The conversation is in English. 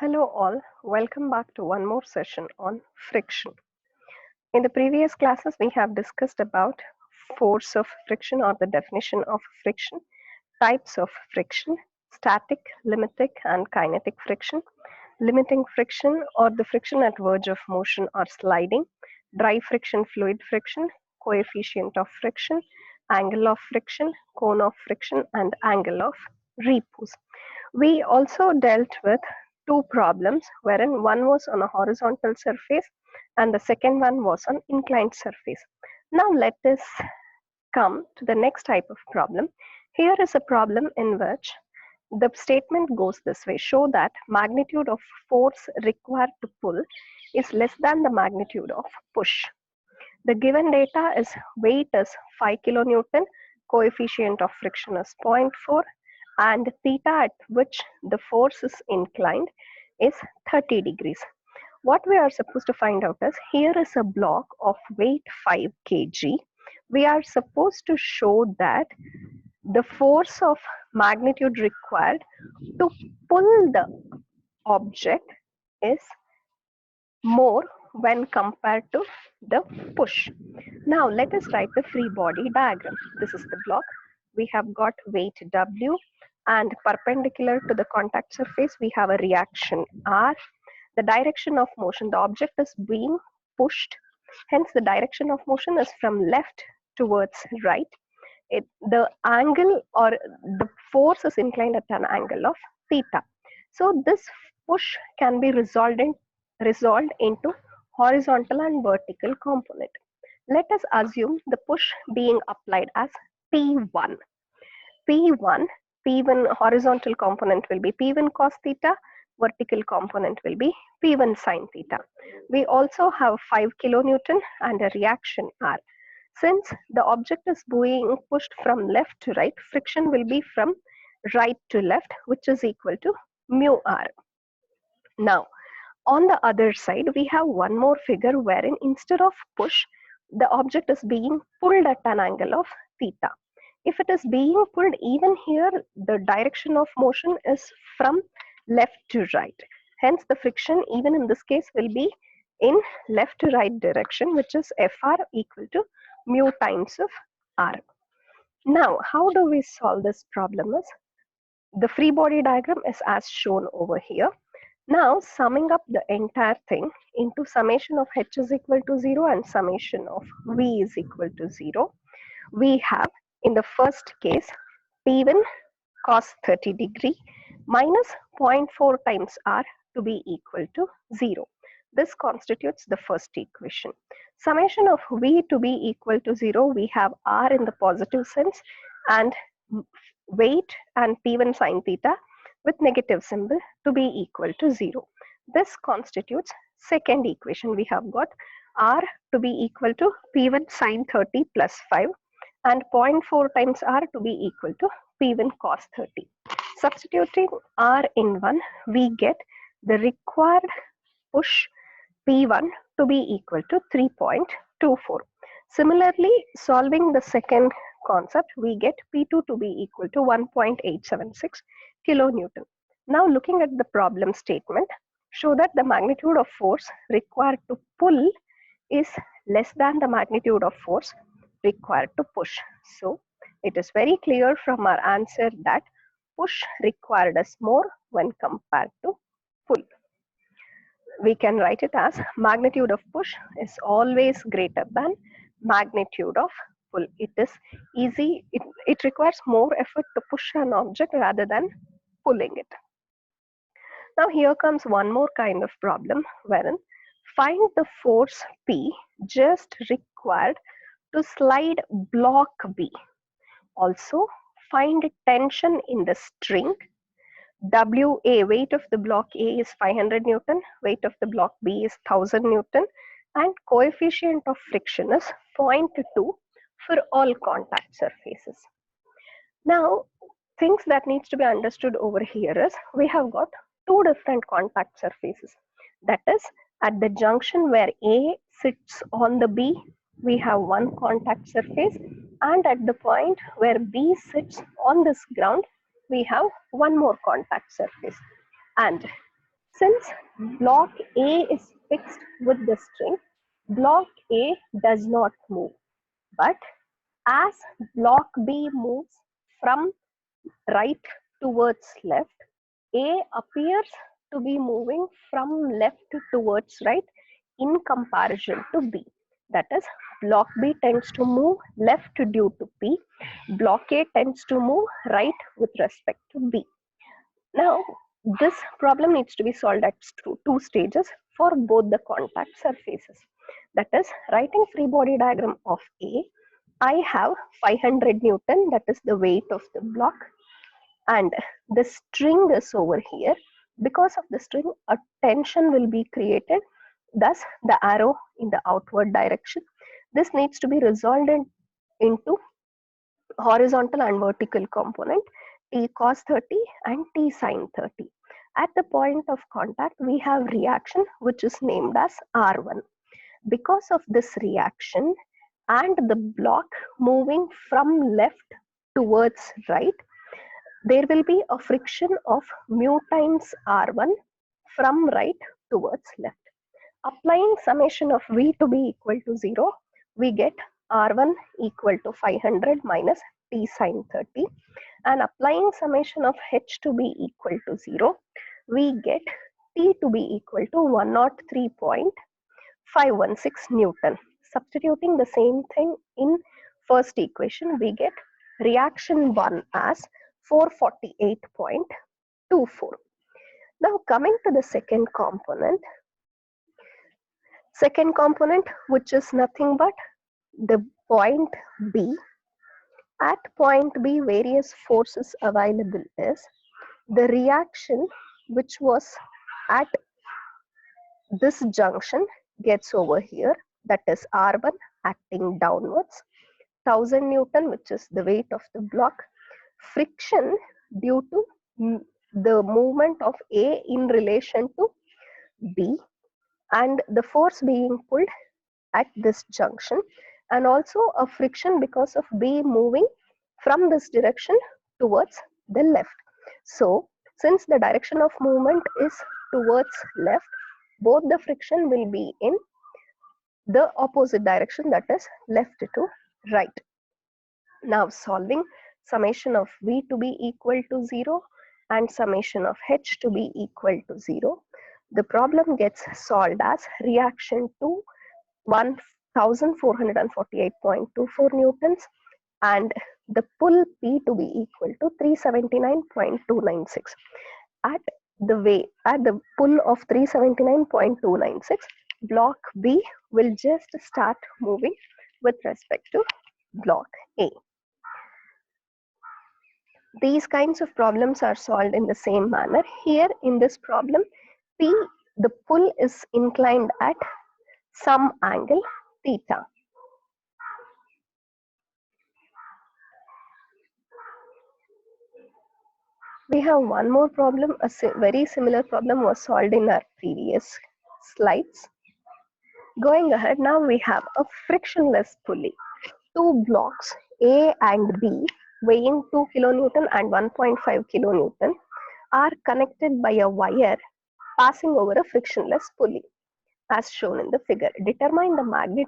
Hello all, welcome back to one more session on friction. In the previous classes we have discussed about force of friction or the definition of friction, types of friction, static, limiting and kinetic friction, limiting friction or the friction at verge of motion or sliding, dry friction, fluid friction, coefficient of friction, angle of friction, cone of friction and angle of repose. We also dealt with two problems wherein one was on a horizontal surface and the second one was on inclined surface. Now let us come to the next type of problem. Here is a problem in which the statement goes this way: show that magnitude of force required to pull is less than the magnitude of push. The given data is weight is 5 kilonewton, coefficient of friction is 0.4, and theta at which the force is inclined is 30 degrees. What we are supposed to find out is, here is a block of weight 5 kg. We are supposed to show that the force of magnitude required to pull the object is more when compared to the push. Now let us write the free body diagram. This is the block. We have got weight W and perpendicular to the contact surface we have a reaction R. The direction of motion, the object is being pushed, hence the direction of motion is from left towards right. The angle or the force is inclined at an angle of theta. So this push can be resolved into horizontal and vertical component. Let us assume the push being applied as P1. P1, P1 horizontal component will be P1 cos theta, vertical component will be P1 sin theta. We also have 5 kilonewton and a reaction R. Since the object is being pushed from left to right, friction will be from right to left, which is equal to mu R. Now, on the other side, we have one more figure wherein instead of push, the object is being pulled at an angle of theta. If it is being pulled, even here, the direction of motion is from left to right. Hence, the friction, even in this case, will be in left to right direction, which is Fr equal to mu times of R. Now, how do we solve this problem is, the free body diagram is as shown over here. Now, summing up the entire thing into summation of h is equal to 0 and summation of v is equal to 0, we have in the first case P1 cos 30 degree minus 0.4 times r to be equal to 0. This constitutes the first equation. Summation of v to be equal to 0, we have r in the positive sense and weight and P1 sin theta with negative symbol to be equal to 0. This constitutes second equation. We have got r to be equal to P1 sin 30 plus 5 and 0.4 times r to be equal to P1 cos 30. Substituting r in 1, we get the required push P1 to be equal to 3.24. Similarly, solving the second concept, we get P2 to be equal to 1.876 kilonewton. Now looking at the problem statement, show that the magnitude of force required to pull is less than the magnitude of force required to push. So it is very clear from our answer that push required is more when compared to pull. We can write it as magnitude of push is always greater than magnitude of pull. It is easy, it requires more effort to push an object rather than pulling it. Now here comes one more kind of problem wherein find the force P just required to slide block B. Also find tension in the string. WA, weight of the block A is 500 Newton, weight of the block B is 1000 Newton, and coefficient of friction is 0.2 for all contact surfaces. Now, things that needs to be understood over here is, we have got two different contact surfaces. That is, at the junction where A sits on the B, we have one contact surface, and at the point where B sits on this ground, we have one more contact surface. And Since block A is fixed with the string, block A does not move. But as block B moves from right towards left, A appears to be moving from left towards right in comparison to B. That is, block B tends to move left due to B. Block A tends to move right with respect to B. Now, this problem needs to be solved at two stages for both the contact surfaces. That is, writing free body diagram of A, I have 500 Newton, that is the weight of the block, and the string is over here. Because of the string, a tension will be created, thus the arrow in the outward direction. This needs to be resolved into horizontal and vertical component, T cos 30 and T sin 30. At the point of contact, we have reaction which is named as R1. Because of this reaction and the block moving from left towards right, there will be a friction of mu times R1 from right towards left. Applying summation of V to be equal to 0, we get R1 equal to 500 minus T sin 30, and applying summation of H to be equal to 0, we get T to be equal to 103.516 Newton. Substituting the same thing in first equation, we get reaction 1 as 448.24. Now coming to the second component which is nothing but the point B. At point B, various forces available is the reaction which was at this junction gets over here, that is R1 acting downwards, 1000 Newton, which is the weight of the block, friction due to the movement of A in relation to B, and the force being pulled at this junction, and also a friction because of B moving from this direction towards the left. So since the direction of movement is towards left, both the friction will be in the opposite direction, that is left to right. Now solving summation of V to be equal to 0 and summation of H to be equal to 0, the problem gets solved as reaction to 1448.24 Newtons and the pull P to be equal to 379.296. At the pull of 379.296, block B will just start moving with respect to block A. These kinds of problems are solved in the same manner. Here in this problem, P, the pull is inclined at some angle theta. We have one more problem. A very similar problem was solved in our previous slides. Going ahead, now we have a frictionless pulley. Two blocks A and B weighing 2 kilonewton and 1.5 kilonewton are connected by a wire passing over a frictionless pulley as shown in the figure. Determine the magnitude